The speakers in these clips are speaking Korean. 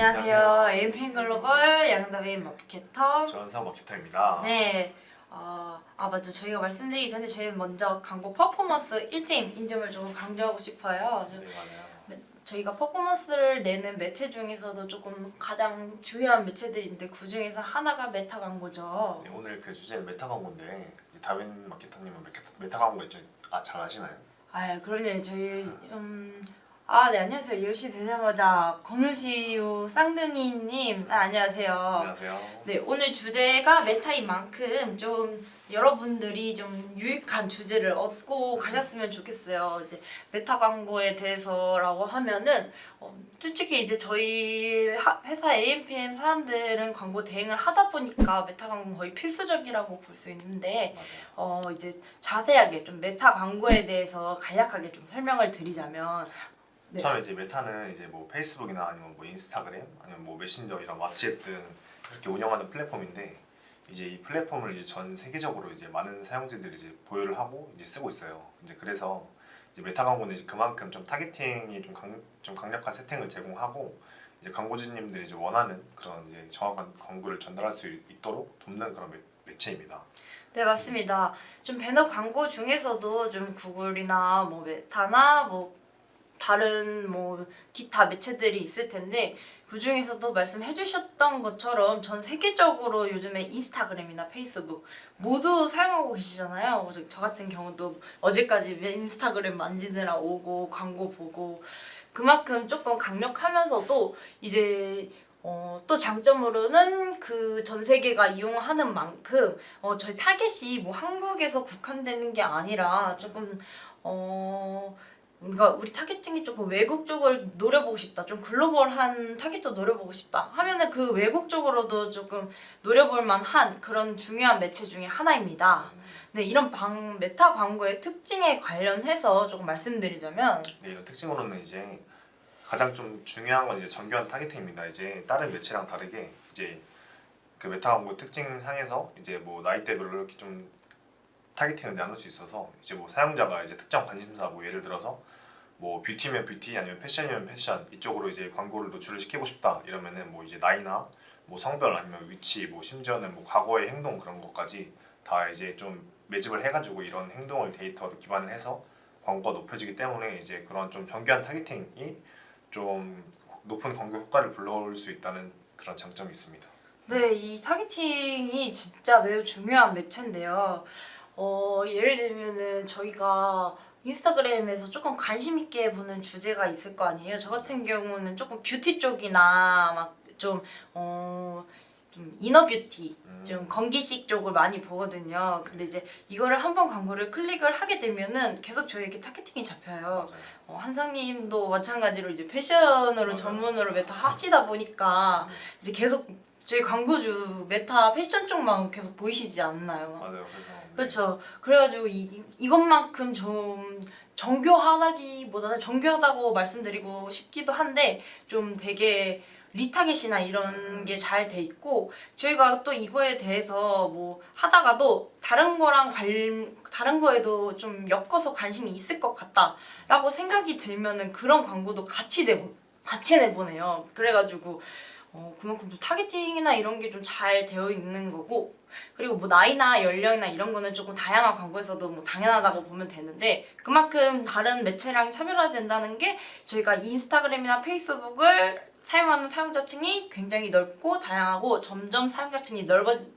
안녕하세요. 에임펜 글로벌 양담의 마케터. 저는 사업 마케터입니다. 네. 맞죠. 저희가 말씀드리기 전에 저희는 먼저 광고 퍼포먼스 1팀인 점을 좀 강조하고 싶어요. 네, 맞아요. 저희가 퍼포먼스를 내는 매체 중에서도 조금 가장 중요한 매체들인데 그 중에서 하나가 메타 광고죠. 네, 오늘 그 주제는 메타 광고인데 이제 다윈 마케터님은 메타 광고 있죠? 잘 아시나요? 그럼요. 저희 네, 안녕하세요. 10시 되자마자 건우시우 쌍둥이님 안녕하세요. 안녕하세요. 네, 오늘 주제가 메타인 만큼 좀 여러분들이 좀 유익한 주제를 얻고 가셨으면 좋겠어요. 이제 메타 광고에 대해서라고 하면은 솔직히 이제 저희 회사 AMPM 사람들은 광고 대행을 하다 보니까 메타 광고는 거의 필수적이라고 볼 수 있는데 이제 자세하게 좀 메타 광고에 대해서 간략하게 좀 설명을 드리자면 네. 처음에 이제 메타는 이제 뭐 페이스북이나 아니면 뭐 인스타그램 아니면 뭐 메신저 이런 왓츠앱 등 이렇게 운영하는 플랫폼인데 이제 이 플랫폼을 이제 전 세계적으로 이제 많은 사용자들이 이제 보유를 하고 이제 쓰고 있어요. 이제 그래서 이제 메타 광고는 이제 그만큼 좀 타겟팅이 좀 강력한 세팅을 제공하고 이제 광고주님들이 이제 원하는 그런 이제 정확한 광고를 전달할 수 있도록 돕는 그런 매체입니다. 네, 맞습니다. 좀 배너 광고 중에서도 좀 구글이나 뭐 메타나 뭐 다른 뭐 기타 매체들이 있을 텐데 그 중에서도 말씀해 주셨던 것처럼 전 세계적으로 요즘에 인스타그램이나 페이스북 모두 사용하고 계시잖아요. 저 같은 경우도 어제까지 인스타그램 만지느라 오고 광고 보고 그만큼 조금 강력하면서도 이제 또 장점으로는 그 전 세계가 이용하는 만큼 저희 타겟이 뭐 한국에서 국한되는 게 아니라 조금 우리 타겟팅이 조금 외국 쪽을 노려보고 싶다, 좀 글로벌한 타겟도 노려보고 싶다 하면은 그 외국 쪽으로도 조금 노려볼 만한 그런 중요한 매체 중에 하나입니다. 네, 이런 메타 광고의 특징에 관련해서 조금 말씀드리자면 네, 이런 특징으로는 이제 가장 좀 중요한 건 이제 정교한 타겟팅입니다. 이제 다른 매체랑 다르게 이제 그 메타 광고 특징 상에서 이제 뭐 나이대별로 이렇게 좀 타겟팅을 나눌 수 있어서 이제 뭐 사용자가 이제 특정 관심사 뭐 예를 들어서 뭐 뷰티면 뷰티 아니면 패션이면 패션 이쪽으로 이제 광고를 노출을 시키고 싶다 이러면은 뭐 이제 나이나 뭐 성별 아니면 위치 뭐 심지어는 뭐 과거의 행동 그런 것까지 다 이제 좀 매집을 해가지고 이런 행동을 데이터로 기반을 해서 광고가 높여지기 때문에 이제 그런 좀 정교한 타겟팅이 좀 높은 광고 효과를 불러올 수 있다는 그런 장점이 있습니다. 네, 이 타겟팅이 진짜 매우 중요한 매체인데요. 예를 들면은 저희가 인스타그램에서 조금 관심 있게 보는 주제가 있을 거 아니에요. 저 같은 경우는 조금 뷰티 쪽이나 막 좀 이너 뷰티, 좀 건기식 쪽을 많이 보거든요. 근데 이제 이거를 한번 광고를 클릭을 하게 되면은 계속 저희에게 타겟팅이 잡혀요. 한상님도 마찬가지로 이제 패션으로 맞아요. 전문으로 메타 하시다 보니까 이제 계속 저희 광고주 메타 패션 쪽만 계속 보이시지 않나요? 맞아요. 그래서 그렇죠. 그래가지고 이것만큼 좀 정교하다기보다는 정교하다고 말씀드리고 싶기도 한데 좀 되게 리타겟이나 이런 게 잘 돼 있고 저희가 또 이거에 대해서 뭐 하다가도 다른 거에도 좀 엮어서 관심이 있을 것 같다라고 생각이 들면은 그런 광고도 같이 내보내요. 그래가지고 그만큼 좀 타겟팅이나 이런 게 좀 잘 되어 있는 거고 그리고 뭐 나이나 연령이나 이런 거는 조금 다양한 광고에서도 뭐 당연하다고 보면 되는데 그만큼 다른 매체랑 차별화된다는 게 저희가 인스타그램이나 페이스북을 사용하는 사용자층이 굉장히 넓고 다양하고 점점 사용자층이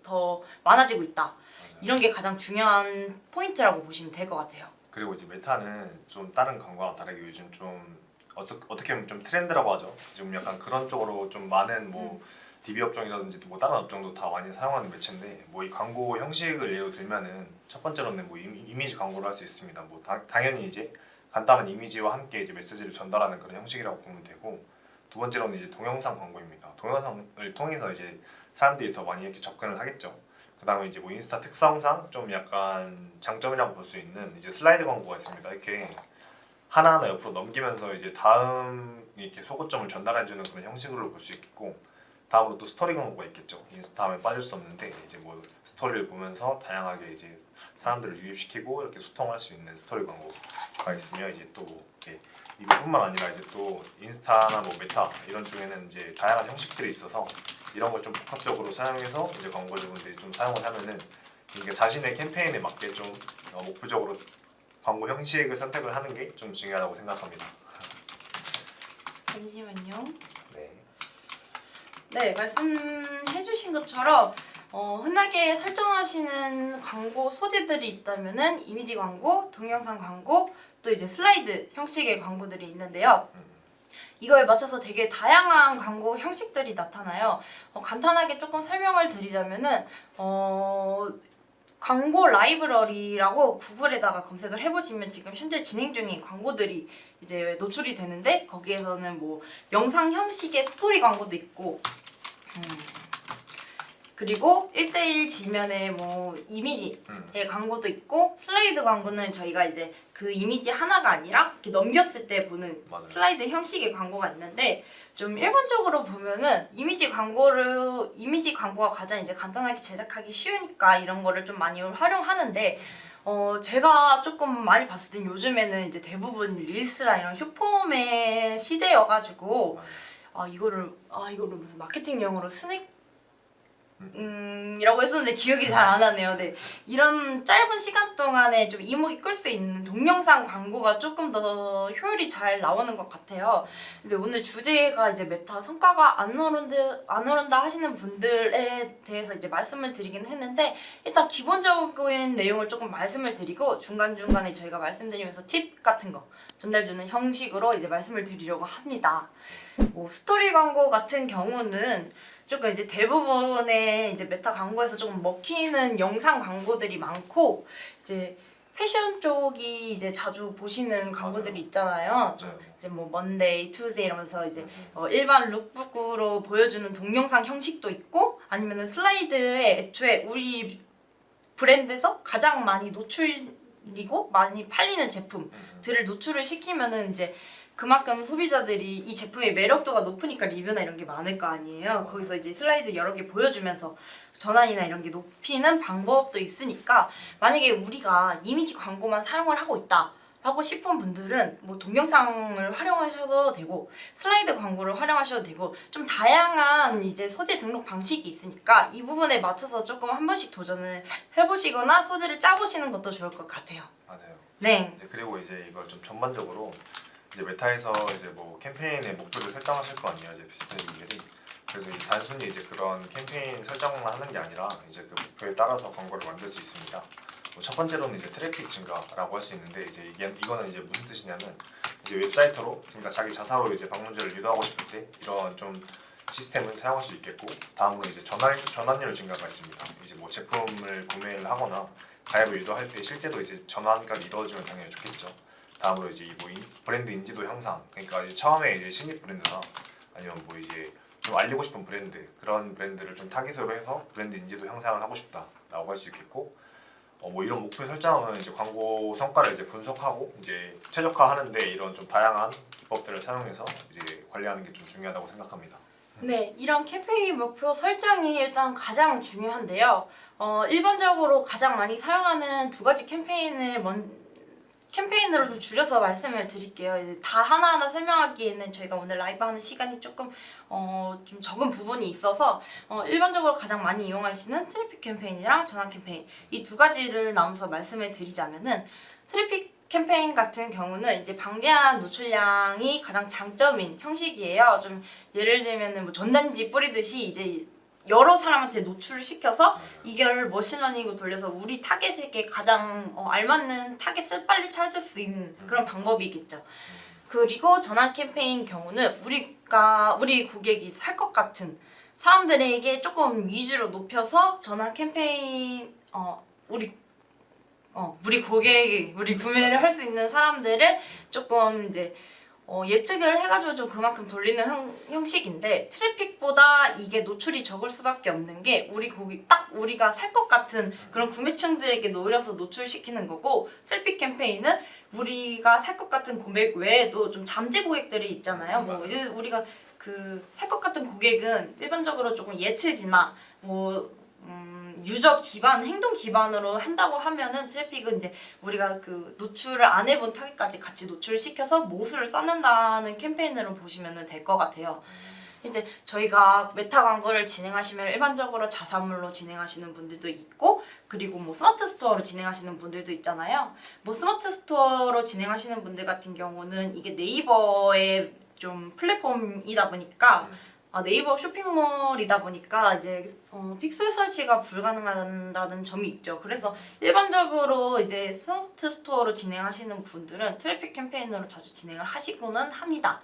더 많아지고 있다. 맞아요. 이런 게 가장 중요한 포인트라고 보시면 될 것 같아요. 그리고 이제 메타는 좀 다른 광고랑 다르게 요즘 좀 어떻게 보면 좀 트렌드라고 하죠. 좀 약간 그런 쪽으로 좀 많은 뭐 DB 업종이라든지 뭐 다른 업종도 다 많이 사용하는 매체인데 뭐 이 광고 형식을 예로 들면은 첫 번째로는 뭐 이미지 광고를 할 수 있습니다. 뭐 당연히 이제 간단한 이미지와 함께 이제 메시지를 전달하는 그런 형식이라고 보면 되고 두 번째로는 이제 동영상 광고입니다. 동영상을 통해서 이제 사람들이 더 많이 이렇게 접근을 하겠죠. 그다음에 이제 뭐 인스타 특성상 좀 약간 장점이라고 볼 수 있는 이제 슬라이드 광고가 있습니다. 이렇게 하나하나 옆으로 넘기면서 이제 다음 이렇게 소거점을 전달해주는 그런 형식으로 볼 수 있겠고 다음으로 또 스토리 광고가 있겠죠. 인스타 하면 빠질 수 없는데 이제 뭐 스토리를 보면서 다양하게 이제 사람들을 유입시키고 이렇게 소통할 수 있는 스토리 광고가 있으며 이제 또 이것뿐만 아니라 이제 또 인스타나 뭐 메타 이런 쪽에는 이제 다양한 형식들이 있어서 이런 걸 좀 복합적으로 사용해서 이제 광고주분들이 좀 사용을 하면은 그러니까 자신의 캠페인에 맞게 좀 목표적으로 광고 형식을 선택을 하는 게 좀 중요하다고 생각합니다. 잠시만요. 네. 네, 말씀해주신 것처럼 흔하게 설정하시는 광고 소재들이 있다면은 이미지 광고, 동영상 광고, 또 이제 슬라이드 형식의 광고들이 있는데요. 이거에 맞춰서 되게 다양한 광고 형식들이 나타나요. 간단하게 조금 설명을 드리자면은 광고 라이브러리라고 구글에다가 검색을 해보시면 지금 현재 진행 중인 광고들이 이제 노출이 되는데 거기에서는 뭐 영상 형식의 스토리 광고도 있고 그리고 1대1 지면의 뭐 이미지의 광고도 있고 슬라이드 광고는 저희가 이제 그 이미지 하나가 아니라 이렇게 넘겼을 때 보는 맞아요. 슬라이드 형식의 광고가 있는데 좀 일반적으로 보면은 이미지 광고가 가장 이제 간단하게 제작하기 쉬우니까 이런 거를 좀 많이 활용하는데 제가 조금 많이 봤을 땐 요즘에는 이제 대부분 릴스나 이런 숏폼의 시대여가지고 이거를 무슨 마케팅용으로 스낵 이라고 했었는데 기억이 잘 안 나네요. 네. 이런 짧은 시간 동안에 좀 이목이 끌 수 있는 동영상 광고가 조금 더 효율이 잘 나오는 것 같아요. 근데 오늘 주제가 이제 메타 성과가 안 오른다 하시는 분들에 대해서 이제 말씀을 드리긴 했는데 일단 기본적인 내용을 조금 말씀을 드리고 중간중간에 저희가 말씀드리면서 팁 같은 거 전달주는 형식으로 이제 말씀을 드리려고 합니다. 뭐 스토리 광고 같은 경우는 조금 이제 대부분의 이제 메타 광고에서 조금 먹히는 영상 광고들이 많고 이제 패션 쪽이 이제 자주 보시는 광고들이 있잖아요. 맞아요. 이제 뭐 먼데이, 투데이 이러면서 이제 일반 룩북으로 보여주는 동영상 형식도 있고 아니면은 슬라이드에 애초에 우리 브랜드에서 가장 많이 노출이고 많이 팔리는 제품들을 노출을 시키면은 이제 그만큼 소비자들이 이 제품의 매력도가 높으니까 리뷰나 이런 게 많을 거 아니에요. 거기서 이제 슬라이드 여러 개 보여주면서 전환이나 이런 게 높이는 방법도 있으니까 만약에 우리가 이미지 광고만 사용을 하고 있다 라고 싶은 분들은 뭐 동영상을 활용하셔도 되고 슬라이드 광고를 활용하셔도 되고 좀 다양한 이제 소재 등록 방식이 있으니까 이 부분에 맞춰서 조금 한 번씩 도전을 해보시거나 소재를 짜보시는 것도 좋을 것 같아요. 맞아요. 네. 그리고 이제 이걸 좀 전반적으로 이제 메타에서 이제 뭐 캠페인의 목표를 설정하실 거 아니에요, 이제 비슷한분들이. 그래서 이제 단순히 이제 그런 캠페인 설정만 하는 게 아니라 이제 그 목표에 따라서 광고를 만들 수 있습니다. 첫 번째로는 이제 트래픽 증가라고 할 수 있는데 이제 이거는 이제 무슨 뜻이냐면 이제 웹사이트로 그러니까 자기 자사로 이제 방문자를 유도하고 싶을 때 이런 좀 시스템을 사용할 수 있겠고 다음으로 이제 전환율 증가가 있습니다. 이제 뭐 제품을 구매를 하거나 가입을 유도할 때 실제로 이제 전환까지 이루어지면 당연히 좋겠죠. 다음으로 이제 뭐 브랜드 인지도 향상, 그러니까 이제 처음에 이제 신입 브랜드나 아니면 뭐 이제 좀 알리고 싶은 브랜드 그런 브랜드를 좀 타깃으로 해서 브랜드 인지도 향상을 하고 싶다라고 할 수 있겠고, 뭐 이런 목표 설정은 이제 광고 성과를 이제 분석하고 이제 최적화하는데 이런 좀 다양한 기법들을 사용해서 이제 관리하는 게 좀 중요하다고 생각합니다. 네, 이런 캠페인 목표 설정이 일단 가장 중요한데요. 일반적으로 가장 많이 사용하는 두 가지 캠페인으로 좀 줄여서 말씀을 드릴게요. 이제 다 하나하나 설명하기에는 저희가 오늘 라이브 하는 시간이 조금 좀 적은 부분이 있어서 일반적으로 가장 많이 이용하시는 트래픽 캠페인이랑 전환 캠페인 이 두 가지를 나눠서 말씀을 드리자면은 트래픽 캠페인 같은 경우는 이제 방대한 노출량이 가장 장점인 형식이에요. 좀 예를 들면은 뭐 전단지 뿌리듯이 이제 여러 사람한테 노출을 시켜서 이걸 머신러닝으로 돌려서 우리 타겟에게 가장 알맞는 타겟을 빨리 찾을 수 있는 그런 방법이겠죠. 그리고 전환 캠페인 경우는 우리 고객이 살 것 같은 사람들에게 조금 위주로 높여서 전환 캠페인 우리 고객이 우리 구매를 할 수 있는 사람들을 조금 이제 예측을 해가지고 좀 그만큼 돌리는 형식인데 트래픽보다 이게 노출이 적을 수밖에 없는 게 우리가 살 것 같은 그런 구매층들에게 노려서 노출시키는 거고 트래픽 캠페인은 우리가 살 것 같은 고객 외에도 좀 잠재 고객들이 있잖아요. 뭐 우리가 그 살 것 같은 고객은 일반적으로 조금 예측이나 유저 기반, 행동 기반으로 한다고 하면은 트래픽은 이제 우리가 그 노출을 안 해본 타깃까지 같이 노출시켜서 모수를 쌓는다는 캠페인으로 보시면 될 것 같아요. 이제 저희가 메타 광고를 진행하시면 일반적으로 자사물로 진행하시는 분들도 있고, 그리고 뭐 스마트 스토어로 진행하시는 분들도 있잖아요. 뭐 스마트 스토어로 진행하시는 분들 같은 경우는 이게 네이버의 좀 플랫폼이다 보니까 네이버 쇼핑몰이다 보니까 이제 픽셀 설치가 불가능하다는 점이 있죠. 그래서 일반적으로 이제 스마트 스토어로 진행하시는 분들은 트래픽 캠페인으로 자주 진행을 하시고는 합니다.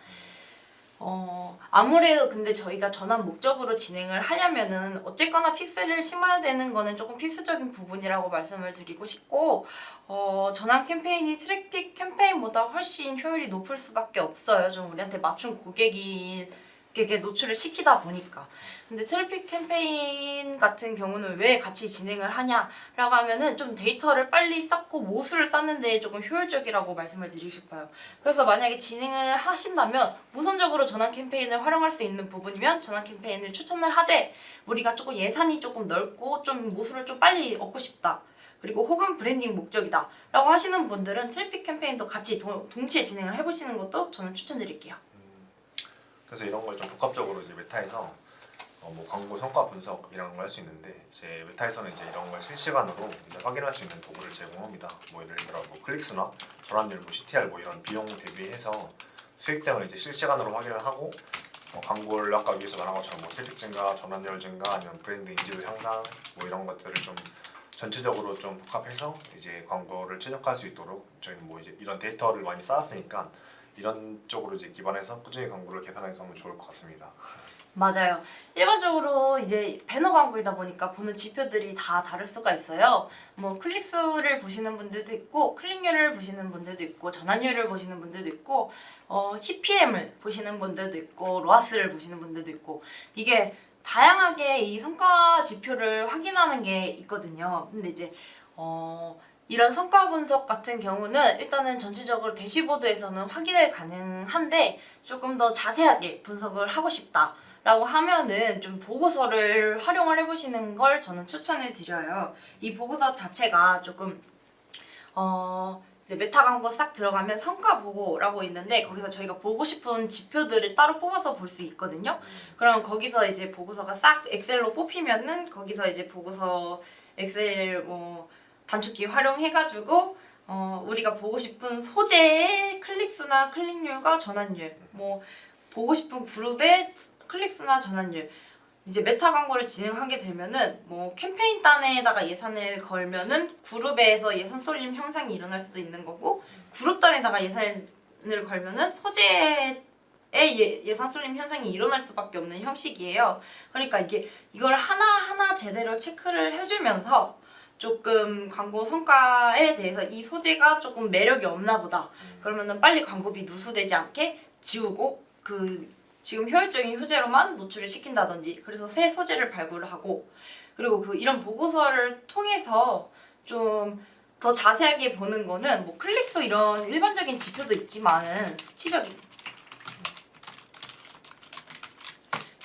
아무래도 근데 저희가 전환 목적으로 진행을 하려면은 어쨌거나 픽셀을 심어야 되는 거는 조금 필수적인 부분이라고 말씀을 드리고 싶고, 전환 캠페인이 트래픽 캠페인보다 훨씬 효율이 높을 수밖에 없어요. 좀 우리한테 맞춘 고객에게 노출을 시키다 보니까. 근데 트래픽 캠페인 같은 경우는 왜 같이 진행을 하냐라고 하면은 좀 데이터를 빨리 쌓고 모수를 쌓는 데 조금 효율적이라고 말씀을 드리고 싶어요. 그래서 만약에 진행을 하신다면 우선적으로 전환 캠페인을 활용할 수 있는 부분이면 전환 캠페인을 추천을 하되, 우리가 조금 예산이 조금 넓고 좀 모수를 좀 빨리 얻고 싶다, 그리고 혹은 브랜딩 목적이다 라고 하시는 분들은 트래픽 캠페인도 같이 동시에 진행을 해보시는 것도 저는 추천드릴게요. 그래서 이런 걸 좀 복합적으로 이제 메타에서 뭐 광고 성과 분석 이런 걸 할 수 있는데, 이제 메타에서는 이제 이런 걸 실시간으로 이제 확인할 수 있는 도구를 제공합니다. 뭐 예를 들어 뭐 클릭수나 전환율, 뭐 CTR 뭐 이런 비용 대비해서 수익 등을 이제 실시간으로 확인을 하고, 광고를 아까 위에서 말한 것처럼 뭐 트래픽 증가, 전환율 증가, 아니면 브랜드 인지도 향상 뭐 이런 것들을 좀 전체적으로 좀 복합해서 이제 광고를 최적화할 수 있도록 저희는 뭐 이제 이런 데이터를 많이 쌓았으니까 이런 쪽으로 이제 기반해서 꾸준히 광고를 개선해 가면 좋을 것 같습니다. 맞아요. 일반적으로 이제 배너 광고이다 보니까 보는 지표들이 다 다를 수가 있어요. 뭐 클릭수를 보시는 분들도 있고, 클릭률을 보시는 분들도 있고, 전환율을 보시는 분들도 있고, CPM을 보시는 분들도 있고, 로아스를 보시는 분들도 있고, 이게 다양하게 이 성과 지표를 확인하는 게 있거든요. 근데 이제 이런 성과 분석 같은 경우는 일단은 전체적으로 대시보드에서는 확인이 가능한데, 조금 더 자세하게 분석을 하고 싶다 라고 하면은 좀 보고서를 활용을 해보시는 걸 저는 추천을 드려요. 이 보고서 자체가 조금 이제 메타 광고 싹 들어가면 성과 보고라고 있는데, 거기서 저희가 보고 싶은 지표들을 따로 뽑아서 볼 수 있거든요. 그럼 거기서 이제 보고서가 싹 엑셀로 뽑히면은 거기서 이제 보고서 엑셀 뭐 단축키 활용해가지고 우리가 보고 싶은 소재의 클릭수나 클릭률과 전환율, 뭐 보고 싶은 그룹의 클릭수나 전환율, 이제 메타 광고를 진행하게 되면은 뭐 캠페인 단에다가 예산을 걸면은 그룹에서 예산 쏠림 현상이 일어날 수도 있는 거고, 그룹 단에다가 예산을 걸면은 소재의 예산 쏠림 현상이 일어날 수밖에 없는 형식이에요. 그러니까 이걸 하나하나 제대로 체크를 해주면서 조금 광고 성과에 대해서 이 소재가 조금 매력이 없나 보다, 그러면은 빨리 광고비 누수되지 않게 지우고 지금 효율적인 소재로만 노출을 시킨다든지, 그래서 새 소재를 발굴을 하고, 그리고 이런 보고서를 통해서 좀 더 자세하게 보는 거는 뭐 클릭수 이런 일반적인 지표도 있지만은, 수치적인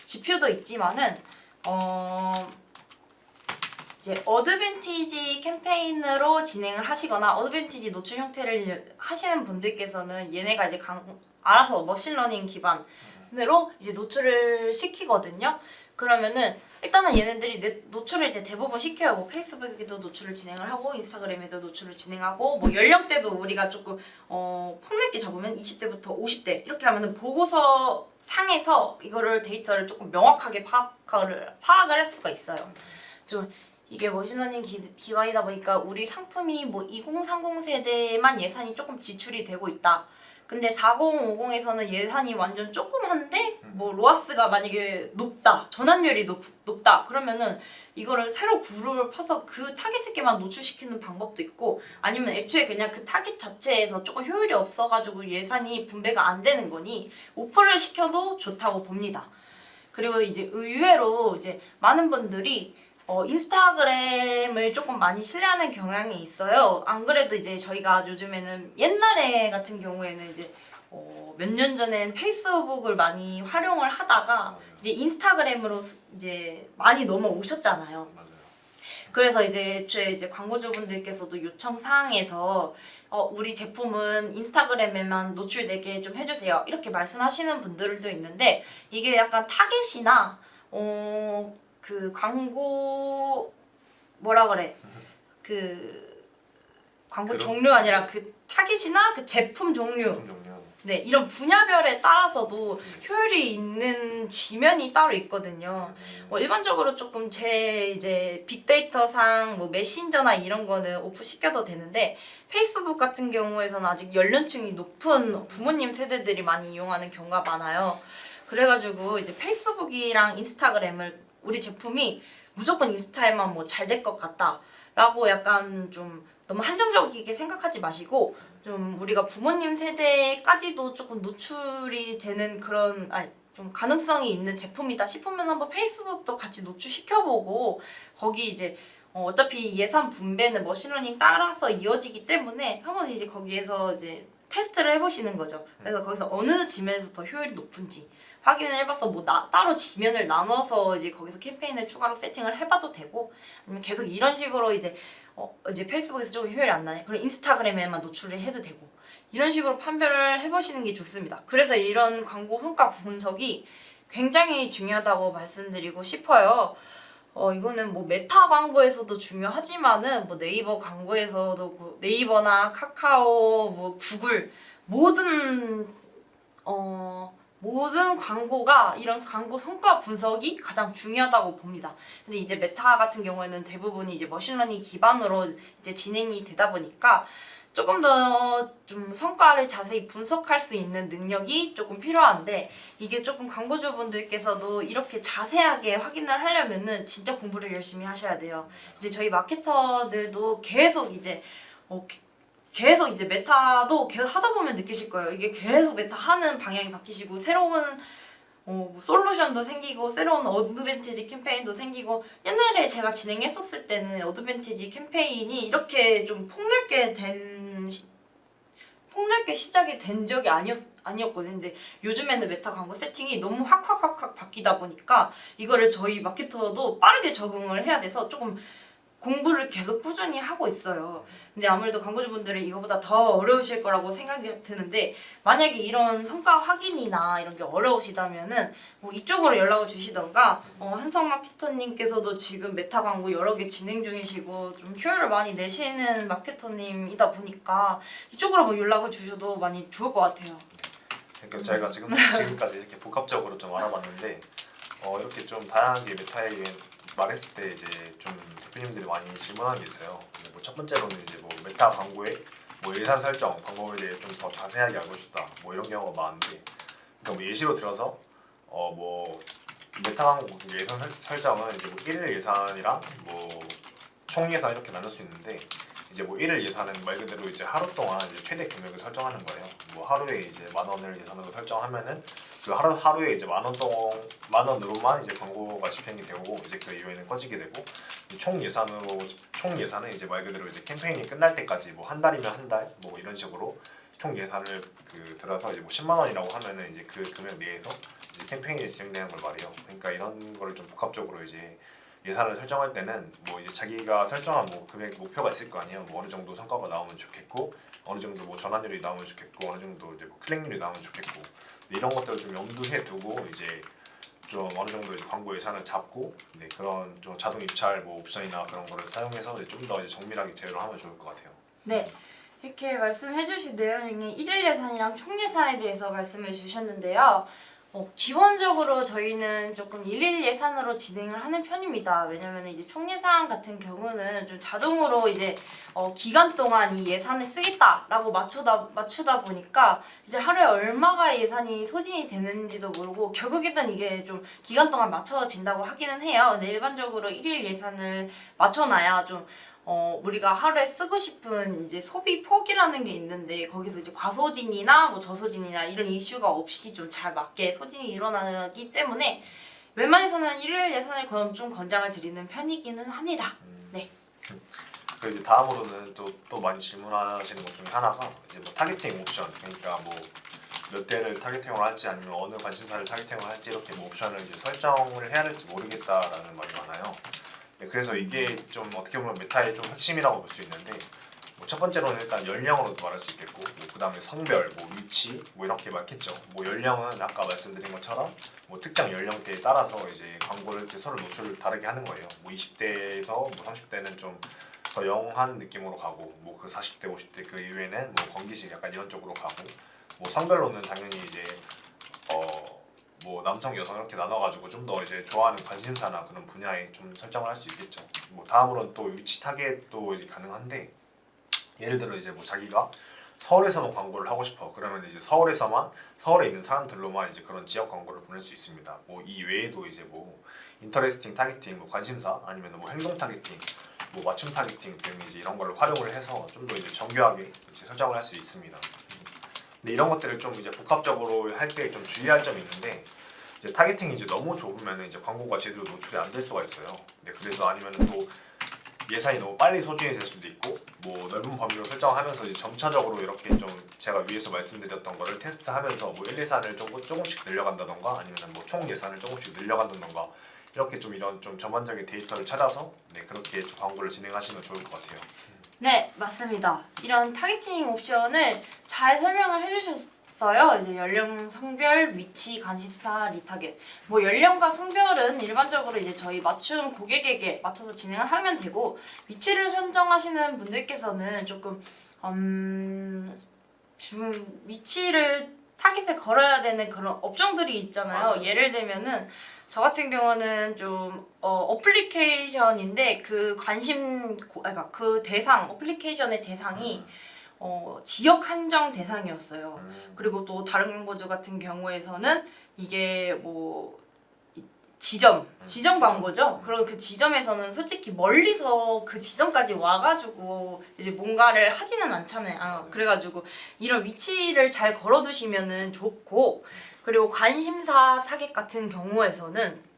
지표도 있지만은 이제 어드밴티지 캠페인으로 진행을 하시거나 어드밴티지 노출 형태를 하시는 분들께서는 얘네가 이제 알아서 머신러닝 기반으로 이제 노출을 시키거든요. 그러면은 일단은 얘네들이 노출을 이제 대부분 시켜요. 뭐 페이스북에도 노출을 진행을 하고, 인스타그램에도 노출을 진행하고, 뭐 연령대도 우리가 조금 폭넓게 잡으면 20대부터 50대 이렇게 하면은 보고서 상에서 이거를 데이터를 조금 명확하게 파악을 할 수가 있어요. 좀 이게 머신러닝 기반이다 보니까 우리 상품이 뭐 2030 세대만 예산이 조금 지출이 되고 있다. 근데 4050에서는 예산이 완전 조그만데 뭐 로아스가 만약에 높다, 전환율이 높다 그러면은 이거를 새로 그룹을 파서 그 타깃에게만 노출시키는 방법도 있고, 아니면 애초에 그냥 그 타깃 자체에서 조금 효율이 없어가지고 예산이 분배가 안 되는 거니 오프를 시켜도 좋다고 봅니다. 그리고 이제 의외로 이제 많은 분들이 인스타그램을 조금 많이 신뢰하는 경향이 있어요. 안 그래도 이제 저희가 요즘에는 옛날에 같은 경우에는 이제 몇 년 전엔 페이스북을 많이 활용을 하다가 이제 인스타그램으로 이제 많이 넘어오셨잖아요. 그래서 이제 제 이제 광고주분들께서도 요청 사항에서 우리 제품은 인스타그램에만 노출되게 좀 해주세요. 이렇게 말씀하시는 분들도 있는데 이게 약간 타겟이나 그 광고 뭐라 그래 그 광고 그런- 종류 아니라 그 타겟이나 그 제품 종류 종류. 네 이런 분야별에 따라서도 효율이 있는 지면이 따로 있거든요. 일반적으로 조금 제 이제 빅데이터상 뭐 메신저나 이런 거는 오프 시켜도 되는데 페이스북 같은 경우에서는 아직 연령층이 높은 부모님 세대들이 많이 이용하는 경우가 많아요. 그래가지고 이제 페이스북이랑 인스타그램을 우리 제품이 무조건 인스타에만 뭐 잘 될 것 같다라고 약간 좀 너무 한정적이게 생각하지 마시고 좀 우리가 부모님 세대까지도 조금 노출이 되는 그런 좀 가능성이 있는 제품이다 싶으면 한번 페이스북도 같이 노출시켜보고 거기 이제 어차피 예산 분배는 머신러닝 따라서 이어지기 때문에 한번 이제 거기에서 이제 테스트를 해보시는 거죠. 그래서 거기서 어느 지면에서 더 효율이 높은지 확인을 해봐서 뭐 따로 지면을 나눠서 이제 거기서 캠페인을 추가로 세팅을 해봐도 되고 아니면 계속 이런 식으로 이제 이제 페이스북에서 좀 효율이 안 나네. 그럼 인스타그램에만 노출을 해도 되고 이런 식으로 판별을 해보시는 게 좋습니다. 그래서 이런 광고 성과 분석이 굉장히 중요하다고 말씀드리고 싶어요. 이거는 뭐 메타 광고에서도 중요하지만은 뭐 네이버 광고에서도 네이버나 카카오, 뭐 구글 모든 광고가 이런 광고 성과 분석이 가장 중요하다고 봅니다. 근데 이제 메타 같은 경우에는 대부분이 이제 머신러닝 기반으로 이제 진행이 되다 보니까 조금 더 좀 성과를 자세히 분석할 수 있는 능력이 조금 필요한데 이게 조금 광고주분들께서도 이렇게 자세하게 확인을 하려면은 진짜 공부를 열심히 하셔야 돼요. 이제 저희 마케터들도 계속 이제 메타도 계속 하다 보면 느끼실 거예요. 이게 계속 메타 하는 방향이 바뀌시고 새로운 뭐 솔루션도 생기고 새로운 어드밴티지 캠페인도 생기고 옛날에 제가 진행했었을 때는 어드밴티지 캠페인이 이렇게 좀 폭넓게 시작이 된 적이 아니었거든요. 근데 요즘에는 메타 광고 세팅이 너무 확 바뀌다 보니까 이거를 저희 마케터도 빠르게 적응을 해야 돼서 조금 공부를 계속 꾸준히 하고 있어요. 근데 아무래도 광고주분들은 이거보다 더 어려우실 거라고 생각이 드는데 만약에 이런 성과 확인이나 이런 게 어려우시다면은 뭐 이쪽으로 연락을 주시던가 한성 마케터님께서도 지금 메타 광고 여러 개 진행 중이시고 좀 효율을 많이 내시는 마케터님이다 보니까 이쪽으로 뭐 연락을 주셔도 많이 좋을 것 같아요. 그러니까 저희가 지금까지 이렇게 복합적으로 좀 알아봤는데 이렇게 좀 다양하게 메타에 말했을 때 이제 좀 대표님들이 많이 질문하는 게 있어요. 뭐 첫 번째로는 이제 뭐 메타 광고의 뭐 예산 설정 방법에 대해 좀 더 자세하게 알고 싶다. 뭐 이런 경우가 많은데, 그러니까 뭐 예시로 들어서 뭐 메타 광고 예산 설정은 이제 뭐 1일 예산이랑 뭐 총 예산 이렇게 나눌 수 있는데 이제 뭐 1일 예산은 말 그대로 이제 하루 동안 이제 최대 금액을 설정하는 거예요. 뭐 하루에 이제 10,000원을 예산으로 설정하면은 그 하루에 이제 10,000원으로만 이제 광고가 집행이 되고 이제 그 이후에는 꺼지게 되고 총 예산은 이제 말 그대로 이제 캠페인이 끝날 때까지 뭐 한 달이면 한 달 뭐 이런 식으로 총 예산을 들어서 이제 뭐 10만 원이라고 하면은 이제 그 금액 내에서 이제 캠페인이 진행되는 걸 말이에요. 그러니까 이런 거를 좀 복합적으로 이제 예산을 설정할 때는 뭐 이제 자기가 설정한 뭐 금액 목표가 있을 거 아니에요. 뭐 어느 정도 성과가 나오면 좋겠고 어느 정도 뭐 전환율이 나오면 좋겠고 어느 정도 이제 뭐 클릭률이 나오면 좋겠고 이런 것들을 좀 염두에 두고 이제 좀 어느 정도 이제 광고 예산을 잡고 그런 좀 자동 입찰 뭐 옵션이나 그런 거를 사용해서 좀 더 이제 정밀하게 제어를 하면 좋을 것 같아요. 네. 이렇게 말씀해주신 내용 중에 일일 예산이랑 총 예산에 대해서 말씀해 주셨는데요. 기본적으로 저희는 조금 일일 예산으로 진행을 하는 편입니다. 왜냐면 이제 총 예산 같은 경우는 좀 자동으로 이제 기간 동안 이 예산을 쓰겠다라고 맞추다 보니까 이제 하루에 얼마가 예산이 소진이 되는지도 모르고 결국에는 이게 좀 기간 동안 맞춰진다고 하기는 해요. 근데 일반적으로 일일 예산을 맞춰놔야 좀 우리가 하루에 쓰고 싶은 이제 소비 폭이라는 게 있는데 거기서 이제 과소진이나 뭐 저소진이나 이런 이슈가 없이 좀 잘 맞게 소진이 일어나기 때문에 웬만해서는 일일 예산을 좀 권장을 드리는 편이기는 합니다. 네. 그리고 이제 다음으로는 또 많이 질문하시는 것 중에 하나가 이제 뭐 타겟팅 옵션, 그러니까 뭐 몇 대를 타겟팅을 할지 아니면 어느 관심사를 타겟팅을 할지 이렇게 뭐 옵션을 이제 설정을 해야 될지 모르겠다라는 말이 많아요. 네, 그래서 이게 좀 어떻게 보면 메타의 좀 핵심이라고 볼 수 있는데 뭐 첫 번째로는 일단 연령으로도 말할 수 있겠고 뭐 그다음에 성별, 뭐 위치 뭐 이렇게 많겠죠. 뭐 연령은 아까 말씀드린 것처럼 뭐 특정 연령대에 따라서 이제 광고를 이렇게 서로 노출을 다르게 하는 거예요. 뭐 20대에서 뭐 30대는 좀 더 영한 느낌으로 가고 뭐 그 40대, 50대 그 이후에는 뭐 건기식 약간 이런 쪽으로 가고 뭐 성별로는 당연히 이제 뭐 남성, 여성 이렇게 나눠가지고 좀 더 이제 좋아하는 관심사나 그런 분야에 좀 설정을 할 수 있겠죠. 뭐 다음으로는 또 위치 타겟도 이제 가능한데 예를 들어 이제 뭐 자기가 서울에서만 광고를 하고 싶어 그러면 이제 서울에서만 서울에 있는 사람들로만 이제 그런 지역 광고를 보낼 수 있습니다. 뭐 이 외에도 이제 뭐 인터레스팅 타겟팅, 뭐 관심사 아니면 뭐 행동 타겟팅, 뭐 맞춤 타겟팅 등 이제 이런 걸 활용을 해서 좀 더 이제 정교하게 이제 설정을 할 수 있습니다. 근데 이런 것들을 좀 이제 복합적으로 할 때 좀 주의할 점이 있는데 이제 타겟팅이 이제 너무 좁으면 이제 광고가 제대로 노출이 안 될 수가 있어요. 네, 그래서 아니면 또 예산이 너무 빨리 소진이 될 수도 있고 뭐 넓은 범위로 설정하면서 이제 점차적으로 이렇게 좀 제가 위에서 말씀드렸던 거를 테스트하면서 뭐 1, 예산을 조금씩 늘려간다던가 아니면 뭐 총 예산을 조금씩 늘려간다던가 이렇게 좀 이런 좀 전반적인 데이터를 찾아서 네, 그렇게 좀 광고를 진행하시면 좋을 것 같아요. 네, 맞습니다. 이런 타겟팅 옵션을 잘 설명을 해주셨어요. 이제 연령, 성별, 위치, 관심사, 리타겟. 뭐 연령과 성별은 일반적으로 이제 저희 맞춤 고객에게 맞춰서 진행을 하면 되고 위치를 선정하시는 분들께서는 조금 위치를 타겟에 걸어야 되는 그런 업종들이 있잖아요. 맞아요. 예를 들면은 저 같은 경우는 좀 어플리케이션인데 그 그러니까 그 대상 어플리케이션의 대상이 지역 한정 대상이었어요. 그리고 또 다른 광고주 같은 경우에서는 이게 뭐 지점 광고죠. 그리고 그 지점에서는 솔직히 멀리서 그 지점까지 와가지고 이제 뭔가를 하지는 않잖아요. 그래가지고 이런 위치를 잘 걸어두시면은 좋고, 그리고 관심사 타겟 같은 경우에서는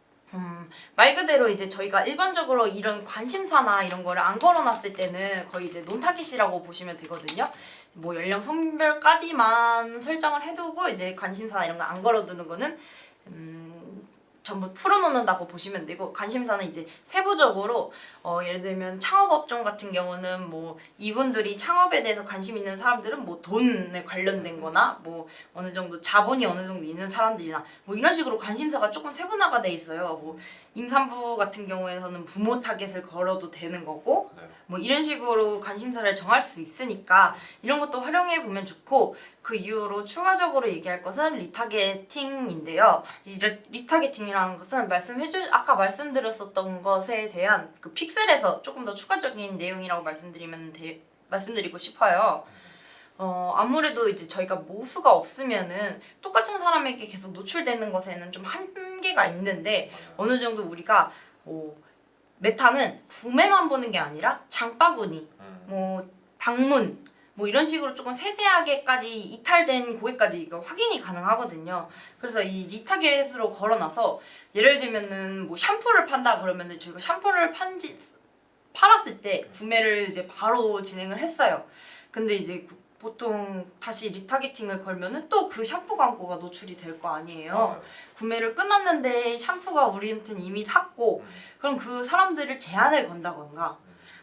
말 그대로 이제 저희가 일반적으로 이런 관심사나 이런 거를 안 걸어놨을 때는 거의 이제 논타깃이라고 보시면 되거든요. 뭐 연령 성별까지만 설정을 해두고 이제 관심사 이런 거 안 걸어두는 거는 전부 풀어놓는다고 보시면 되고, 관심사는 이제 세부적으로 예를 들면 창업업종 같은 경우는 뭐 이분들이 창업에 대해서 관심 있는 사람들은 뭐 돈에 관련된 거나 뭐 어느 정도 자본이 어느 정도 있는 사람들이나 뭐 이런 식으로 관심사가 조금 세분화가 돼 있어요. 뭐 임산부 같은 경우에서는 부모 타겟을 걸어도 되는 거고 네. 뭐 이런 식으로 관심사를 정할 수 있으니까 이런 것도 활용해 보면 좋고, 그 이후로 추가적으로 얘기할 것은 리타겟팅인데요. 이 리타겟팅이라는 것은 아까 말씀드렸었던 것에 대한 그 픽셀에서 조금 더 추가적인 내용이라고 말씀드리고 싶어요. 아무래도 이제 저희가 모수가 없으면은 똑같은 사람에게 계속 노출되는 것에는 좀 한계가 있는데, 어느 정도 우리가 메타는 구매만 보는 게 아니라 장바구니, 뭐 방문, 뭐 이런 식으로 조금 세세하게까지 이탈된 고객까지 이거 확인이 가능하거든요. 그래서 이 리타겟으로 걸어놔서 예를 들면은 뭐 샴푸를 판다 그러면은 저희가 샴푸를 팔았을 때 구매를 이제 바로 진행을 했어요. 근데 이제 보통 다시 리타겟팅을 걸면은 또 그 샴푸 광고가 노출이 될 거 아니에요. 구매를 끝났는데 샴푸가 우리한테는 이미 샀고, 그럼 그 사람들을 제한을 건다던가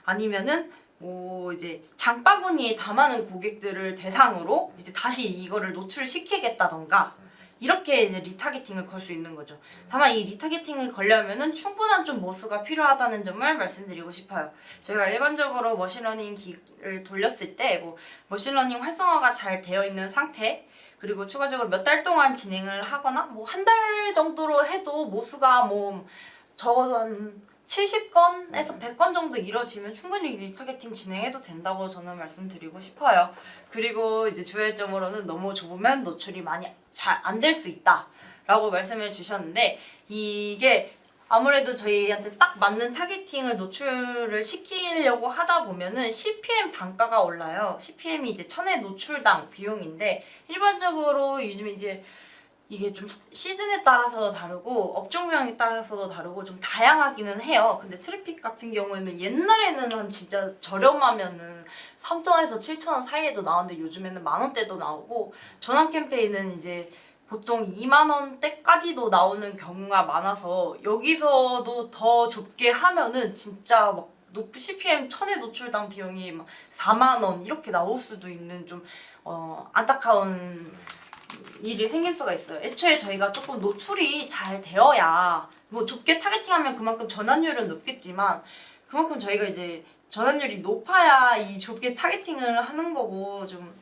아니면은 뭐 이제 장바구니에 담아놓은 고객들을 대상으로 이제 다시 이거를 노출시키겠다던가 이렇게 이제 리타겟팅을 걸 수 있는 거죠. 다만 이 리타겟팅을 걸려면은 충분한 좀 모수가 필요하다는 점을 말씀드리고 싶어요. 저희가 일반적으로 머신러닝 기를 돌렸을 때 뭐 머신러닝 활성화가 잘 되어 있는 상태, 그리고 추가적으로 몇 달 동안 진행을 하거나 뭐 한 달 정도로 해도 모수가 뭐 적어도 한 70건에서 100건 정도 이뤄지면 충분히 리타겟팅 진행해도 된다고 저는 말씀드리고 싶어요. 그리고 이제 주의점으로는 너무 좁으면 노출이 많이 잘 안 될 수 있다 라고 말씀해 주셨는데, 이게 아무래도 저희한테 딱 맞는 타겟팅을 노출을 시키려고 하다 보면은 CPM 단가가 올라요. CPM이 이제 1000회 노출당 비용인데, 일반적으로 요즘 이제 이게 좀 시즌에 따라서 다르고 업종명에 따라서도 다르고 좀 다양하기는 해요. 근데 트래픽 같은 경우에는 옛날에는 한 진짜 저렴하면은 3,000원에서 7,000원 사이에도 나왔는데 요즘에는 10,000원대도 나오고, 전환 캠페인은 이제 보통 2만 원대까지도 나오는 경우가 많아서 여기서도 더 좁게 하면은 진짜 막 높은 CPM 1000에 노출당 비용이 막 4만 원 이렇게 나올 수도 있는 좀 안타까운 일이 생길 수가 있어요. 애초에 저희가 조금 노출이 잘 되어야 뭐 좁게 타겟팅하면 그만큼 전환율은 높겠지만 그만큼 저희가 이제 전환율이 높아야 이 좁게 타겟팅을 하는 거고 좀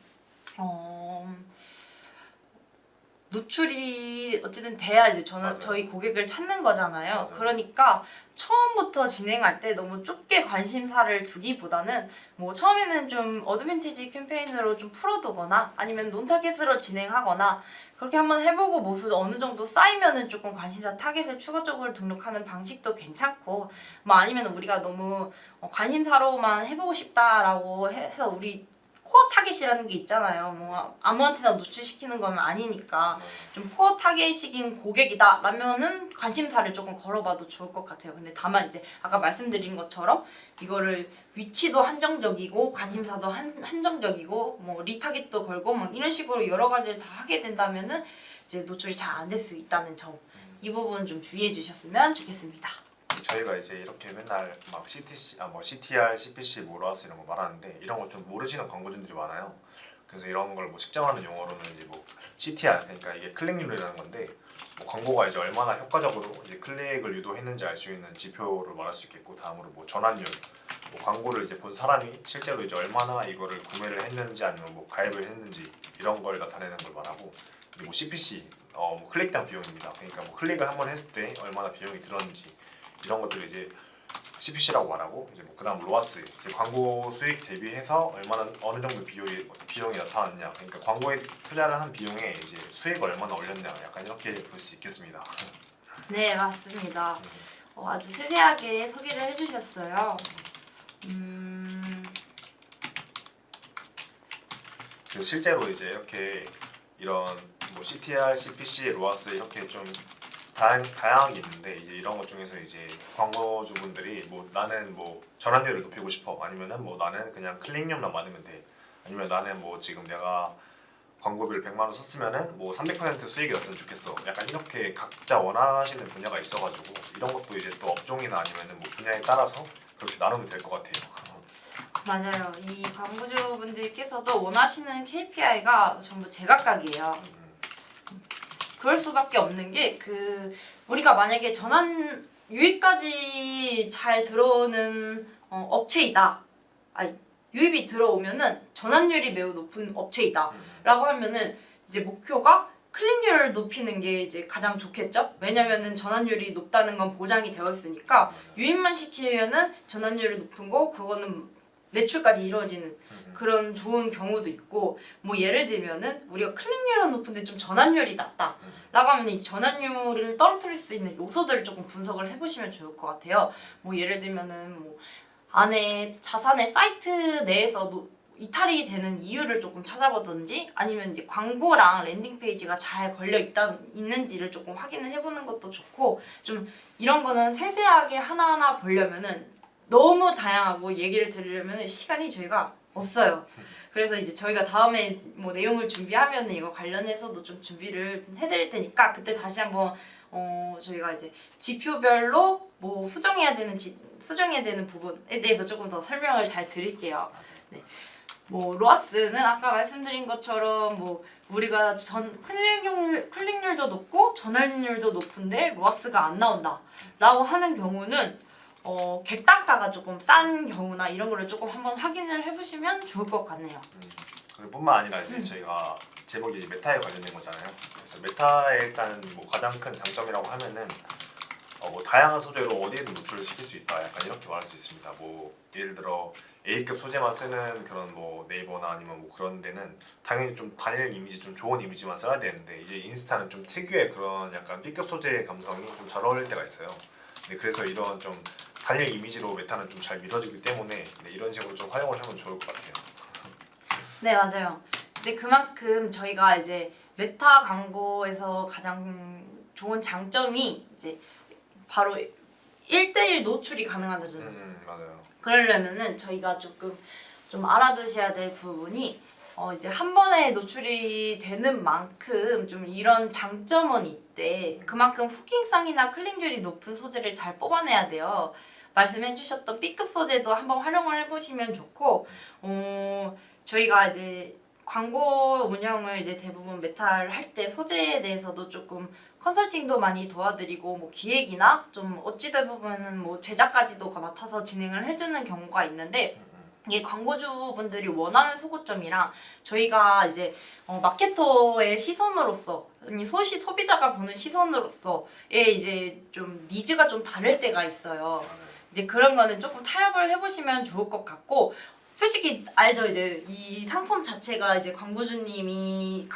노출이 어쨌든 돼야 이제 맞아요. 저희 고객을 찾는 거잖아요. 맞아요. 그러니까 처음부터 진행할 때 너무 좁게 관심사를 두기보다는 뭐 처음에는 좀 어드밴티지 캠페인으로 좀 풀어두거나 아니면 논타겟으로 진행하거나 그렇게 한번 해보고 모수 어느 정도 쌓이면은 조금 관심사 타겟을 추가적으로 등록하는 방식도 괜찮고 뭐 아니면 우리가 너무 관심사로만 해보고 싶다라고 해서 우리 코어 타겟이라는 게 있잖아요. 뭐 아무한테나 노출시키는 건 아니니까 좀 코어 타겟이긴 고객이다 라면은 관심사를 조금 걸어봐도 좋을 것 같아요. 근데 다만 이제 아까 말씀드린 것처럼 이거를 위치도 한정적이고 관심사도 한정적이고 뭐 리타겟도 걸고 막 이런 식으로 여러 가지를 다 하게 된다면은 이제 노출이 잘 안 될 수 있다는 점. 이 부분 좀 주의해 주셨으면 좋겠습니다. 저희가 이제 이렇게 맨날 막 CTR, CPC, 뭐 로아스 이런 거 말하는데 이런 거 좀 모르시는 광고주들이 많아요. 그래서 이런 걸 뭐 측정하는 용어로는 이제 뭐 CTR 그러니까 이게 클릭률이라는 건데 뭐 광고가 이제 얼마나 효과적으로 이제 클릭을 유도했는지 알 수 있는 지표를 말할 수 있겠고 다음으로 뭐 전환율, 뭐 광고를 이제 본 사람이 실제로 이제 얼마나 이거를 구매를 했는지 아니면 뭐 가입을 했는지 이런 걸 나타내는 걸 말하고 그리고 뭐 CPC 뭐 클릭당 비용입니다. 그러니까 뭐 클릭을 한번 했을 때 얼마나 비용이 들었는지 이런 것들을 이제 CPC라고 말하고 이제 뭐 그다음 로아스 이제 광고 수익 대비해서 얼마나 어느 정도 비용이 나타났냐 그러니까 광고에 투자를 한 비용에 이제 수익을 얼마나 올렸냐 약간 이렇게 볼 수 있겠습니다. 네 맞습니다. 아주 세세하게 소개를 해주셨어요. 그리고 실제로 이제 이렇게 이런 뭐 CTR, CPC, 로아스 이렇게 좀 다양한 게 있는데 이제 이런 것 중에서 이제 광고주분들이 뭐 나는 뭐 전환율을 높이고 싶어 아니면은 뭐 나는 그냥 클릭률만 많으면 돼 아니면 나는 뭐 지금 내가 광고비를 100만 원 썼으면은 뭐 300% 수익이 났으면 좋겠어 약간 이렇게 각자 원하시는 분야가 있어가지고 이런 것도 이제 또 업종이나 아니면은 뭐 분야에 따라서 그렇게 나누면 될 것 같아요. 맞아요. 이 광고주분들께서도 원하시는 KPI가 전부 제각각이에요. 그럴 수밖에 없는 게 우리가 만약에 전환 유입까지 잘 들어오는 업체이다. 아니 유입이 들어오면은 전환율이 매우 높은 업체이다라고 하면은 이제 목표가 클릭률을 높이는 게 이제 가장 좋겠죠. 왜냐면은 전환율이 높다는 건 보장이 되어 있으니까 유입만 시키면은 전환율이 높은 거 그거는 매출까지 이루어지는 그런 좋은 경우도 있고 뭐 예를 들면은 우리가 클릭률은 높은데 좀 전환율이 낮다 라고 하면 이 전환율을 떨어뜨릴 수 있는 요소들을 조금 분석을 해보시면 좋을 것 같아요. 뭐 예를 들면은 뭐 안에 자사의 사이트 내에서 이탈이 되는 이유를 조금 찾아보든지 아니면 이제 광고랑 랜딩 페이지가 잘 걸려 있는지를 조금 확인을 해보는 것도 좋고 좀 이런 거는 세세하게 하나하나 보려면은 너무 다양하고 얘기를 들으려면 시간이 저희가 없어요. 그래서 이제 저희가 다음에 뭐 내용을 준비하면 이거 관련해서도 좀 준비를 해드릴 테니까 그때 다시 한번 저희가 이제 지표별로 뭐 수정해야 되는 부분에 대해서 조금 더 설명을 잘 드릴게요. 네. 뭐 로아스는 아까 말씀드린 것처럼 뭐 우리가 클릭률도 높고 전환율도 높은데 로아스가 안 나온다라고 하는 경우는 객단가가 조금 싼 경우나 이런 거를 조금 한번 확인을 해보시면 좋을 것 같네요. 그리고 뿐만 아니라 이제 저희가 제목이 메타에 관련된 거잖아요. 그래서 메타의 일단 뭐 가장 큰 장점이라고 하면은 뭐 다양한 소재로 어디에든 노출을 시킬 수 있다. 약간 이렇게 말할 수 있습니다. 뭐 예를 들어 A급 소재만 쓰는 그런 뭐 네이버나 아니면 뭐 그런 데는 당연히 좀 단일 이미지 좀 좋은 이미지만 써야 되는데 이제 인스타는 좀 특유의 그런 약간 B급 소재의 감성이 좀 잘 어울릴 때가 있어요. 네, 그래서 이런 좀 단일 이미지로 메타는 좀 잘 믿어지기 때문에 이런 식으로 좀 활용을 하면 좋을 것 같아요. 네 맞아요. 근데 그만큼 저희가 이제 메타 광고에서 가장 좋은 장점이 이제 바로 1대1 노출이 가능하다잖아요. 맞아요. 그러려면은 저희가 조금 좀 알아두셔야 될 부분이 이제 한 번에 노출이 되는 만큼 좀 이런 장점은 있대. 그만큼 후킹성이나 클릭률이 높은 소재를 잘 뽑아내야 돼요. 말씀해주셨던 B급 소재도 한번 활용을 해보시면 좋고, 저희가 이제 광고 운영을 이제 대부분 메타를 할 때 소재에 대해서도 조금 컨설팅도 많이 도와드리고 뭐 기획이나 좀 어찌다 보면은 뭐 제작까지도 맡아서 진행을 해주는 경우가 있는데 이게 광고주분들이 원하는 소구점이랑 저희가 이제 마케터의 시선으로서 아니 소비자가 보는 시선으로서의 이제 좀 니즈가 좀 다를 때가 있어요. 이제 그런 거는 조금 타협을 해보시면 좋을 것 같고 솔직히 알죠. 이제 이 상품 자체가 이제 광고주님의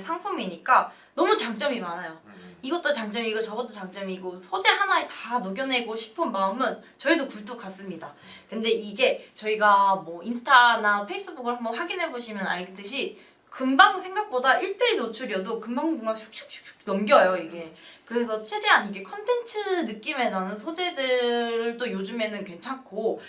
상품이니까 너무 장점이 많아요. 이것도 장점이고 저것도 장점이고 소재 하나에 다 녹여내고 싶은 마음은 저희도 굴뚝 같습니다. 근데 이게 저희가 뭐 인스타나 페이스북을 한번 확인해 보시면 알겠듯이 금방 생각보다 1대1 노출이어도 금방 슉슉슉슉 넘겨요 이게. 그래서 최대한 이게 컨텐츠 느낌의 나는 소재들도 요즘에는 괜찮고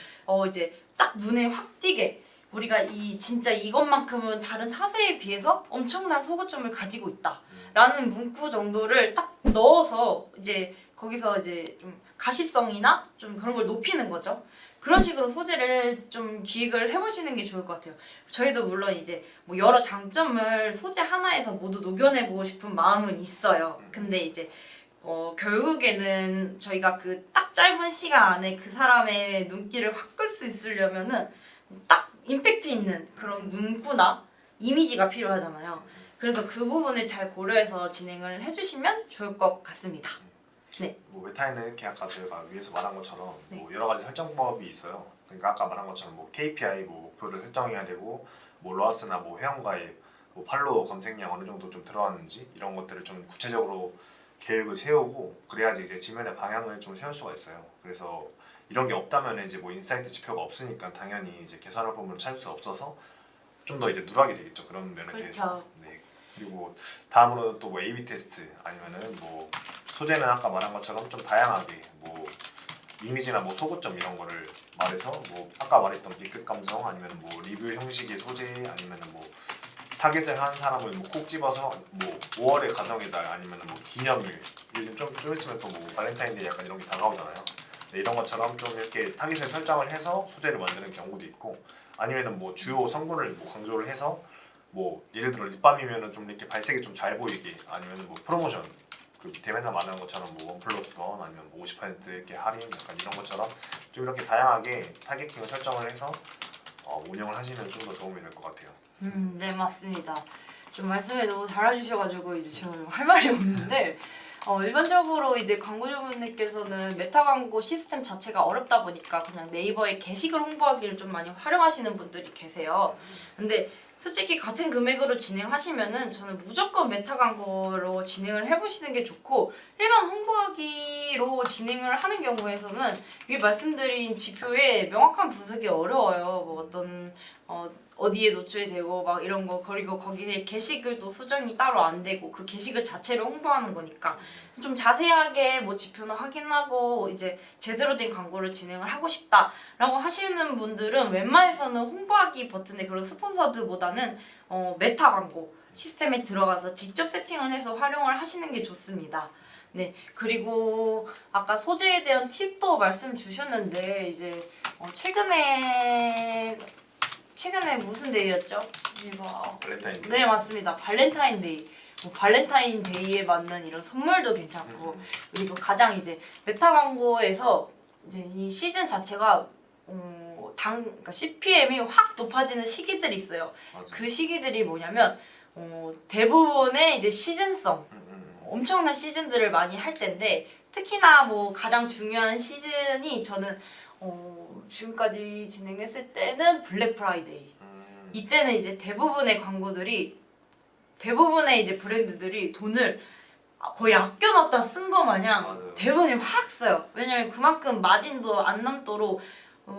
이제 딱 눈에 확 띄게 우리가 진짜 이것만큼은 다른 타세에 비해서 엄청난 소구점을 가지고 있다라는 문구 정도를 딱 넣어서 이제 거기서 이제 좀 가시성이나 좀 그런 걸 높이는 거죠. 그런 식으로 소재를 좀 기획을 해보시는 게 좋을 것 같아요. 저희도 물론 이제 뭐 여러 장점을 소재 하나에서 모두 녹여내보고 싶은 마음은 있어요. 근데 이제 결국에는 저희가 그 딱 짧은 시간 안에 그 사람의 눈길을 확 끌 수 있으려면은 딱 임팩트 있는 그런 문구나 이미지가 필요하잖아요. 그래서 그 부분을 잘 고려해서 진행을 해주시면 좋을 것 같습니다. 네. 뭐 메타에는 이렇게 아까 저희가 위에서 말한 것처럼 네. 뭐 여러 가지 설정법이 있어요. 그러니까 아까 말한 것처럼 뭐 KPI 뭐 목표를 설정해야 되고 뭐 로아스나 뭐 회원가입, 뭐 팔로워 검색량 어느 정도 좀 들어왔는지 이런 것들을 좀 구체적으로 계획을 세우고 그래야지 이제 지면의 방향을 좀 세울 수가 있어요. 그래서 이런 게 없다면 이제 뭐 인사이트 지표가 없으니까 당연히 이제 개선할 부분을 찾을 수 없어서 좀 더 이제 누락이 되겠죠. 그런 면에 대해서. 네. 그리고 다음으로는 또 뭐 A/B 테스트 아니면은 뭐 소재는 아까 말한 것처럼 좀 다양하게 뭐 이미지나 뭐 소구점 이런 거를 말해서 뭐 아까 말했던 B급 감성 아니면 뭐 리뷰 형식의 소재 아니면 뭐 타겟을 한 사람을 뭐 콕 집어서 뭐 5월의 가정의 달 아니면 뭐 기념일 요즘 좀 있으면 또 뭐 발렌타인데이 약간 이런 게 다가오잖아요. 네, 이런 것처럼 좀 이렇게 타깃을 설정을 해서 소재를 만드는 경우도 있고 아니면은 뭐 주요 성분을 뭐 강조를 해서 뭐 예를 들어 립밤이면은 좀 이렇게 발색이 좀 잘 보이게 아니면은 뭐 프로모션 그 밑에 맨날 말하는 것처럼 뭐 1+1 아니면 뭐 50% 이렇게 할인 약간 이런 것처럼 좀 이렇게 다양하게 타겟팅을 설정을 해서 운영을 하시면 좀 더 도움이 될 것 같아요. 네 맞습니다. 좀 말씀을 너무 잘해주셔가지고 이제 제가 할 말이 없는데 일반적으로 이제 광고주분들께서는 메타 광고 시스템 자체가 어렵다 보니까 그냥 네이버에 게시글 홍보하기를 좀 많이 활용하시는 분들이 계세요. 근데 솔직히 같은 금액으로 진행하시면은 저는 무조건 메타 광고로 진행을 해보시는 게 좋고 일반 홍보하기로 진행을 하는 경우에서는 위 말씀드린 지표에 명확한 분석이 어려워요. 뭐 어떤 어디에 노출이 되고 막 이런 거 그리고 거기에 게시글도 수정이 따로 안 되고 그 게시글 자체를 홍보하는 거니까 좀 자세하게 뭐 지표나 확인하고 이제 제대로 된 광고를 진행을 하고 싶다라고 하시는 분들은 웬만해서는 홍보하기 버튼에 그런 스폰서드보다는 메타 광고 시스템에 들어가서 직접 세팅을 해서 활용을 하시는 게 좋습니다. 네, 그리고 아까 소재에 대한 팁도 말씀 주셨는데 이제 최근에 무슨 데이였죠? 이거 발렌타인데이. 네 맞습니다. 발렌타인데이. 뭐 발렌타인데이에 맞는 이런 선물도 괜찮고 그리고 가장 이제 메타 광고에서 이제 이 시즌 자체가 그러니까 CPM이 확 높아지는 시기들이 있어요. 맞아요. 그 시기들이 뭐냐면 대부분의 이제 시즌성 엄청난 시즌들을 많이 할 텐데 특히나 뭐 가장 중요한 시즌이 저는 지금까지 진행했을 때는 블랙 프라이데이. 이때는 이제 대부분의 이제 브랜드들이 돈을 거의 아껴놨다 쓴 거 마냥 맞아요. 대부분이 확 써요. 왜냐면 그만큼 마진도 안 남도록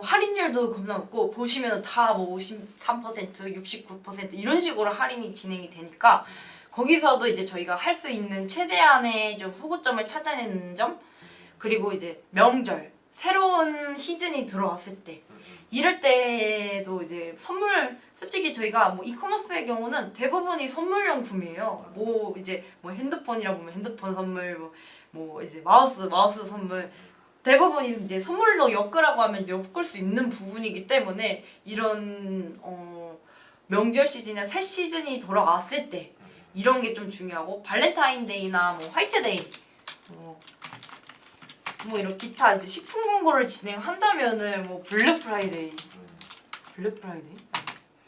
할인율도 겁나 높고 보시면 다 뭐 53%, 69% 이런 식으로 할인이 진행이 되니까 거기서도 이제 저희가 할 수 있는 최대한의 좀 소구점을 찾아내는 점 그리고 이제 명절 새로운 시즌이 들어왔을 때 이럴 때도 이제 선물 솔직히 저희가 뭐 이커머스의 경우는 대부분이 선물용품이에요. 뭐 이제 뭐 핸드폰이라 보면 핸드폰 선물 뭐 이제 마우스 선물 대부분이 이제 선물로 엮으라고 하면 엮을 수 있는 부분이기 때문에 이런 명절 시즌이나 새 시즌이 돌아왔을 때 이런 게 좀 중요하고 발렌타인데이나 뭐 화이트데이 뭐 이런 기타 이제 식품 광고를 진행한다면은 뭐 블랙프라이데이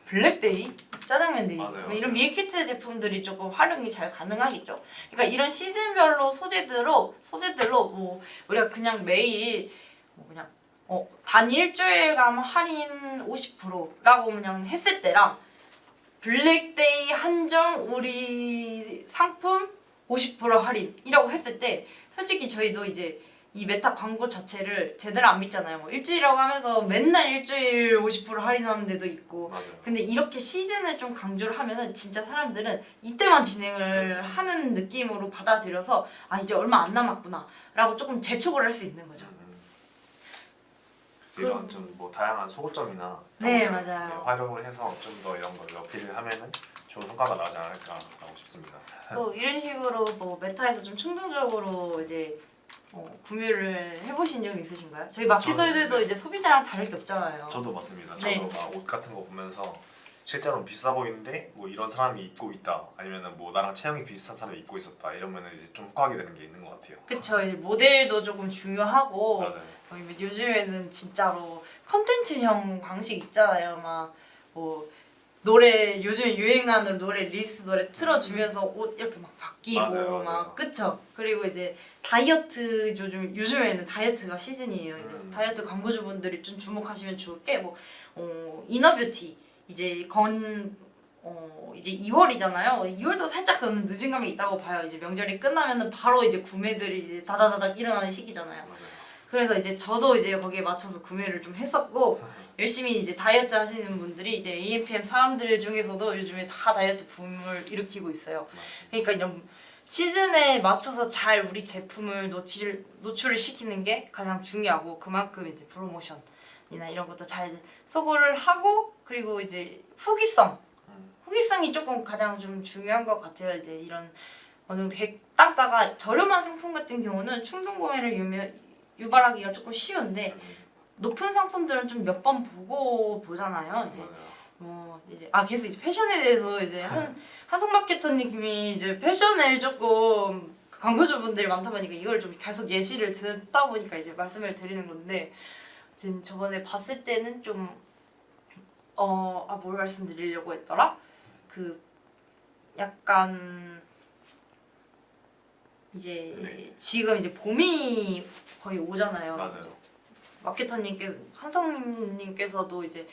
블랙데이 짜장면데이 맞아요, 뭐 이런 맞아요. 밀키트 제품들이 조금 활용이 잘 가능하겠죠. 그러니까 이런 시즌별로 소재들로 뭐 우리가 그냥 매일 뭐 그냥 단 일주일간 할인 50%라고 그냥 했을 때랑 블랙데이 한정 우리 상품 50% 할인이라고 했을 때 솔직히 저희도 이제 이 메타 광고 자체를 제대로 안 믿잖아요. 뭐 일주일이라고 하면서 맨날 일주일 50% 할인하는 데도 있고. 맞아요. 근데 이렇게 시즌을 좀 강조를 하면은 진짜 사람들은 이때만 진행을 하는 느낌으로 받아들여서 아 이제 얼마 안 남았구나 라고 조금 재촉을 할 수 있는 거죠. 그래서 이런 좀 뭐 다양한 소고점이나 네, 이런 것들을, 맞아요. 네, 활용을 해서 좀 더 이런 걸 어필을 하면은 좋은 성과가 나지 않을까라고 싶습니다. 또 이런 식으로 뭐 메타에서 좀 충동적으로 이제 구매를 해보신 적이 있으신가요? 저희 마케터들도 저는, 네. 이제 소비자랑 다를 게 없잖아요. 저도 맞습니다. 네. 저도 막 옷 같은 거 보면서 실제로는 비싸 보이는데 뭐 이런 사람이 입고 있다 아니면은 뭐 나랑 체형이 비슷한 사람이 입고 있었다 이러면은 이제 좀 혹하게 되는 게 있는 것 같아요. 그쵸. 이제 모델도 조금 중요하고 맞아요. 요즘에는 진짜로 컨텐츠형 방식 있잖아요. 막 뭐 노래 요즘에 유행하는 노래 릴스 노래 틀어주면서 옷 이렇게 막 바뀌고 맞아요, 맞아요. 막 그쵸. 그리고 이제 다이어트 요즘에는 다이어트가 시즌이에요. 이제 다이어트 광고주분들이 좀 주목하시면 좋을 게 뭐 이너뷰티 이제 이제 2월이잖아요. 2월도 살짝 저는 늦은 감이 있다고 봐요. 이제 명절이 끝나면은 바로 이제 구매들이 이제 다다다닥 일어나는 시기잖아요. 맞아요. 그래서 이제 저도 이제 거기에 맞춰서 구매를 좀 했었고 열심히 이제 다이어트 하시는 분들이 이제 AMPM 사람들 중에서도 요즘에 다 다이어트 붐을 일으키고 있어요. 맞습니다. 그러니까 이런 시즌에 맞춰서 잘 우리 제품을 노출을 시키는 게 가장 중요하고 그만큼 이제 프로모션이나 이런 것도 잘 소구를 하고 그리고 이제 후기성이 조금 가장 좀 중요한 것 같아요. 이제 이런 어느 정도 단가가 저렴한 상품 같은 경우는 충동 구매를 유발하기가 조금 쉬운데 높은 상품들은 좀 몇 번 보잖아요. 이제 맞아요. 이제 그래서 이제 패션에 대해서 이제 한성 마케터님이 이제 패션을 조금 광고주분들이 많다 보니까 이걸 좀 계속 예시를 듣다 보니까 이제 말씀을 드리는 건데 지금 저번에 봤을 때는 좀 뭘 말씀드리려고 했더라? 그 약간 이제 네. 지금 이제 봄이 거의 오잖아요. 맞아요. 한성님께서도 이제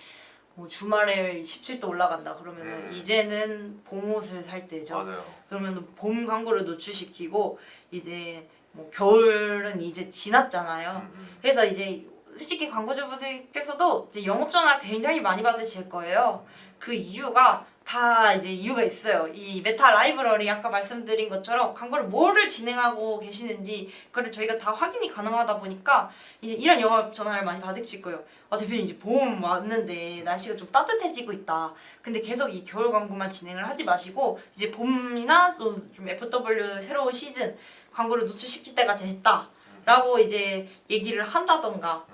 뭐 주말에 17도 올라간다 그러면은 이제는 봄옷을 살 때죠. 맞아요. 그러면은 봄 광고를 노출시키고 이제 뭐 겨울은 이제 지났잖아요. 그래서 이제 솔직히 광고주분들께서도 이제 영업 전화 굉장히 많이 받으실 거예요. 그 이유가 다 이제 이유가 있어요. 이 메타 라이브러리 아까 말씀드린 것처럼 광고를 뭐를 진행하고 계시는지 그걸 저희가 다 확인이 가능하다 보니까 이제 이런 영업 전화를 많이 받으실 거예요. 대표님 이제 봄 왔는데 날씨가 좀 따뜻해지고 있다. 근데 계속 이 겨울 광고만 진행을 하지 마시고 이제 봄이나 좀 FW 새로운 시즌 광고를 노출시킬 때가 됐다라고 이제 얘기를 한다던가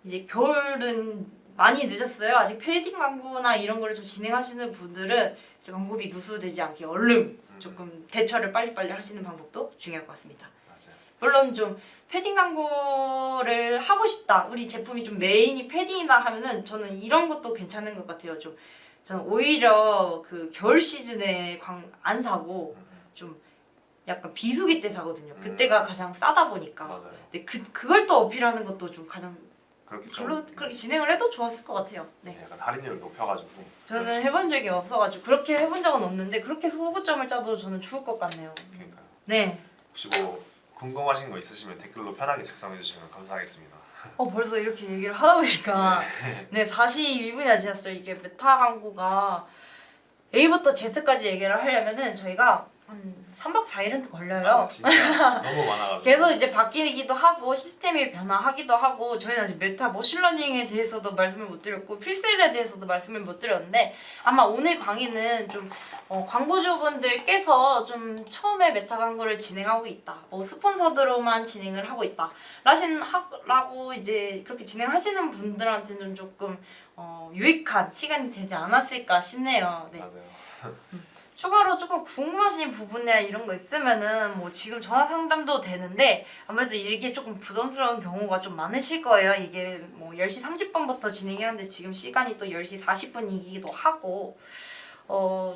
이제 겨울은 많이 늦었어요. 아직 패딩 광고나 이런 거를 좀 진행하시는 분들은 광고비 누수되지 않게 얼른 조금 대처를 빨리빨리 하시는 방법도 중요할 것 같습니다. 맞아요. 물론 좀 패딩 광고를 하고 싶다. 우리 제품이 좀 메인이 패딩이다 하면은 저는 이런 것도 괜찮은 것 같아요. 저는 오히려 그 겨울 시즌에 안 사고 좀 약간 비수기 때 사거든요. 그때가 가장 싸다 보니까. 맞아요. 근데 그걸 또 어필하는 것도 좀 가장 그렇게 별로 좀 그렇게 진행을 해도 좋았을 것 같아요. 네. 약간 할인율을 높여가지고 저는 해본 적이 없어가지고 그렇게 해본 적은 없는데 그렇게 소구점을 짜도 저는 좋을 것 같네요. 그러니까요. 네. 혹시 뭐 궁금하신 거 있으시면 댓글로 편하게 작성해 주시면 감사하겠습니다. 벌써 이렇게 얘기를 하다 보니까 네 42분이나 지났어요. 이게 메타 광고가 A부터 Z까지 얘기를 하려면은 저희가 한 3박 4일은 걸려요. 아, 진짜 너무 많아가지고. 계속 이제 바뀌기도 하고 시스템이 변화하기도 하고 저희는 아직 메타 머신러닝에 대해서도 말씀을 못 드렸고 필셀에 대해서도 말씀을 못 드렸는데 아마 오늘 강의는 좀 광고주분들께서 좀 처음에 메타 광고를 진행하고 있다. 뭐 스폰서드로만 진행을 하고 있다. 라고 이제 그렇게 진행하시는 분들한테는 좀 조금 유익한 시간이 되지 않았을까 싶네요. 네. 맞아요. 추가로 조금 궁금하신 부분이나 이런 거 있으면은 뭐 지금 전화 상담도 되는데 아무래도 이게 조금 부담스러운 경우가 좀 많으실 거예요. 이게 뭐 10시 30분부터 진행이 하는데 지금 시간이 또 10시 40분이기도 하고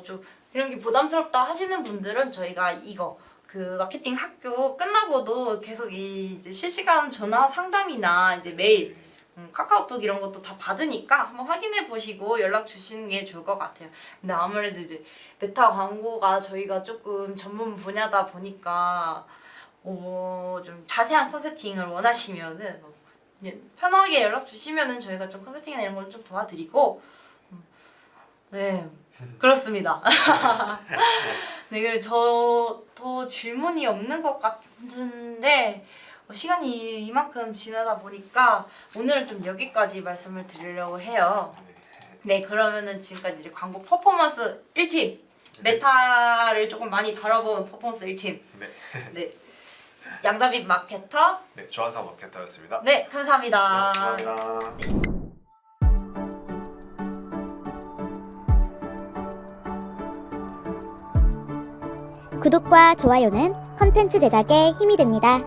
좀 이런 게 부담스럽다 하시는 분들은 저희가 이거 그 마케팅 학교 끝나고도 계속 이제 실시간 전화 상담이나 이제 메일 카카오톡 이런 것도 다 받으니까 한번 확인해 보시고 연락 주시는 게 좋을 것 같아요. 근데 아무래도 이제 메타 광고가 저희가 조금 전문 분야다 보니까 좀 자세한 컨설팅을 원하시면은 그냥 편하게 연락 주시면은 저희가 좀 컨설팅이나 이런 걸 좀 도와드리고 네 그렇습니다. 네 그리고 더 질문이 없는 것 같은데 시간이 이만큼 지나다 보니까 오늘은 좀 여기까지 말씀을 드리려고 해요. 네 그러면은 지금까지 이제 광고 퍼포먼스 1팀 메타를 조금 많이 다뤄본 퍼포먼스 1팀 네. 네 양다빈 마케터 네, 조한상 마케터였습니다. 네 감사합니다. 네, 감사합니다. 구독과 좋아요는 컨텐츠 제작에 힘이 됩니다.